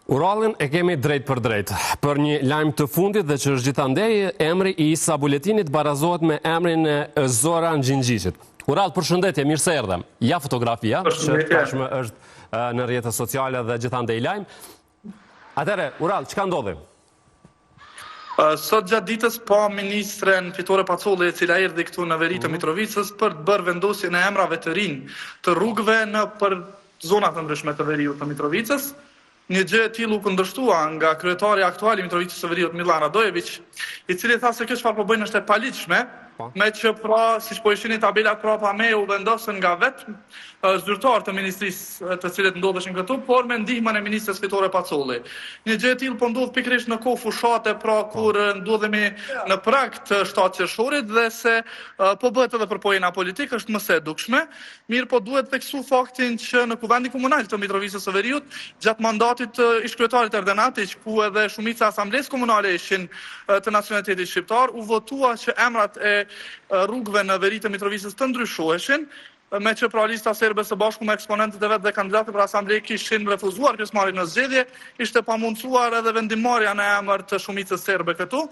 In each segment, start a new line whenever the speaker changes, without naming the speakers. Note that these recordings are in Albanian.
Urallin e kemi drejt për drejt. Për një lajm të fundit dhe që është gjithandej, emri i Isa Buletinit barazohet me emrin e Zoran Gjingjishit. Urall, përshëndetje, mirë se erdhe. Ja fotografia, që tashmë është në rrjetet sociale dhe gjithandej lajm. Atëre, Urall, çka ndodhi?
Sot gjatë ditës pa ministren Fitore Pacolli, e cila erdhi këtu në veri të Mitrovicës për të bërë vendosjen e emrave të rinj të rrugëve në për zonat të ndryshme të veriut të Mitrovicës. Një gjë e tillë u kundërshtua nga kryetari aktual i Mitrovicës së Veriut, Milan Radojević, i cili tha se kjo çfarë po bëjnë është e paligjshme, me që pra, siç po ishini tabelat prapa me u vendosën nga vetë zyrtar të ministrisë të cilët ndodheshin këtu, por me ndihmën e ministres Fitore Pacolli. Një gjë e tillë po ndodh pikërisht në kohë fushate, pra kur ndodhemi në prag të shtatë qershorit dhe se po bëhet edhe përpojena politik, është më së dukshme. Mirë, po duhet theksu faktin që në Kuvendin Komunal të Mitrovicës së Veriut, gjatë mandatit ish kryetarit Erdenatić, ku edhe shumica e asamblesë komunale ishin të nacionalitetit shqiptar, u votua që emrat e rrugëve në veri të Mitrovicës të ndryshoheshin, me që pra lista serbe së bashku me eksponentët e vetë dhe kandidatët për asamblej kishin refuzuar pjesëmarrjen në zgjedhje, ishte pamundsuar edhe vendimarrja në emër të shumicës serbe këtu,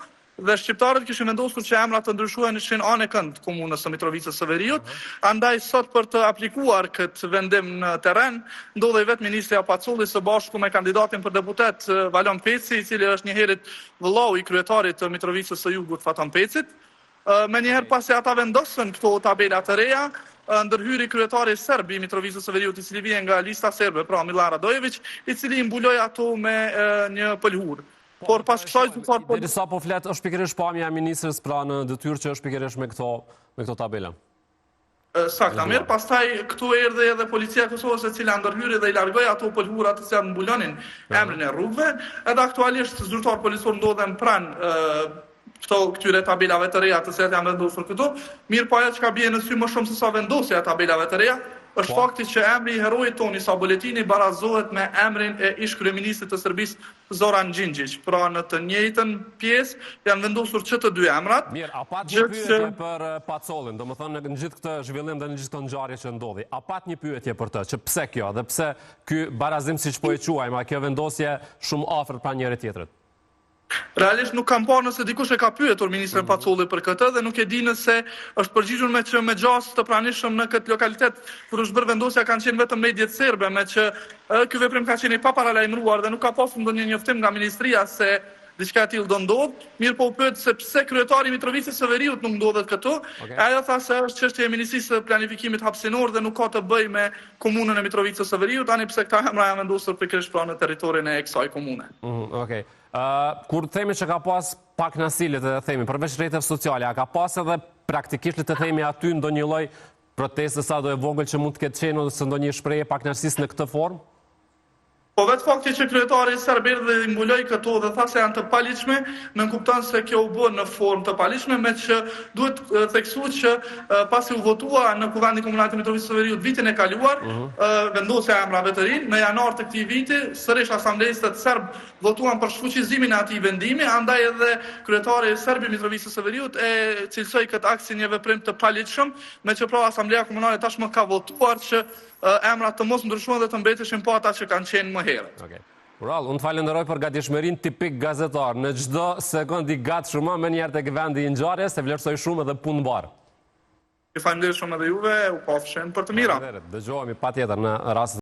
dhe shqiptarët kishin vendosur që emrat të ndryshoheshin anë e kënd komunës së Mitrovicës së Veriut. Andaj sot për të aplikuar këtë vendim në terren, ndodhej vetë ministri Pacolli së bashku me kandidatin për deputet Valon Peci, i cili është një herët vëllau i kryetarit të Mitrovicës së Jugut Fatan Pecit. Me njëherë pasi ata vendosën këto tabela të reja, ndërhyri kryetari serb i Mitrovicës së Veriut, i cili vjen nga lista serbe, pra Milan Radojević, i cili i mbuloi ato me një pëlhur. Por pas kësaj
derisa po flet është pikërisht pamja e ministres pra në detyrë që është pikërisht me këto tabela.
Saktamirë, pastaj këtu erdhi edhe policia e Kosovës, e cila ndërhyri dhe i largoi ato pëlhura të cilat mbulonin emrin e rrugëve, edhe aktualisht zyrtar policor ndodhen pranë këtyre tabelave të reja të cilat janë vendosur këtu. Mirë, po ajo çka bie në sy më shumë se sa vendosja e tabelave të reja, është fakti që emri i heroit ton Isa Buletini barazohet me emrin e ish kryeministit të Serbisë Zoran Gjingjich. Pra në të njëjtën pjesë janë vendosur që të dy emrat.
Mirë, a pat një pyetje për Pacollin, domethënë në gjithë këtë zhvillim dhe në gjithë këtë ngjarje që ndodhi. A pat një pyetje për të, që pse kjo dhe pse ky barazim siç po e quajmë, kjo vendosje shumë afër pra njëri tjetrit?
Realisht nuk kam parë nëse dikush e ka pyetur ministrin Pacolli për këtë dhe nuk e di nëse është përgjigjur me që me gjasë të pranishëm në këtë lokalitet kur është bërë vendosja kanë qenë vetëm mediat serbe, me që ky veprim ka qenë i paparalajmëruar dhe nuk ka pasur ndonjë njoftim nga ministria se diçka e tillë do ndodh. Mirë, po u pyet se pse kryetari i Mitrovicës së Veriut nuk ndodhet këtu. Ajo tha se është çështje e Ministrisë së Planifikimit Hapësinor dhe nuk ka të bëjë me komunën e Mitrovicës së Veriut, tani pse këta emra janë vendosur pikërisht pra në territorin e kësaj komune.
Okej. Kur themi që ka pas pak nasilit të themi, përveç rrjeteve sociale, a ka pas edhe praktikisht të themi aty ndonjë lloj proteste sa do e vogël që mund të ketë qenë ose ndonjë shprehje pak kënaqësisë në këtë formë?
Po vetë fakti që kryetari serb erdhi dhe i mbuloi këto dhe tha se janë të paligjshme, më kupton se kjo u bë në formë të paligjshme, me që duhet theksuar që pasi u votua në Kuvendin Komunal të Mitrovicës së Veriut vitin e kaluar, vendosja e emrave të rinj, në janar të këtij viti, sërish asamblestët serb votuan për shfuqizimin e atij vendimi, andaj edhe kryetari serb i Mitrovicës së Veriut e cilësoi këtë akt si një veprim të paligjshëm, me që pra Asambleja Komunale tashmë ka votuar që emrat të mos ndryshohen dhe të mbeteshin po ata që kanë qenë më herët.
Urall, unë të falenderoj për gatishmërinë tipik gazetar. Në çdo sekond i gatshëm më njëherë tek vendi i ngjarjes, se vlerësoj shumë edhe punë mbar.
Ju falenderoj shumë edhe juve, u pafshim për të mira.
Dëgjohemi patjetër në rast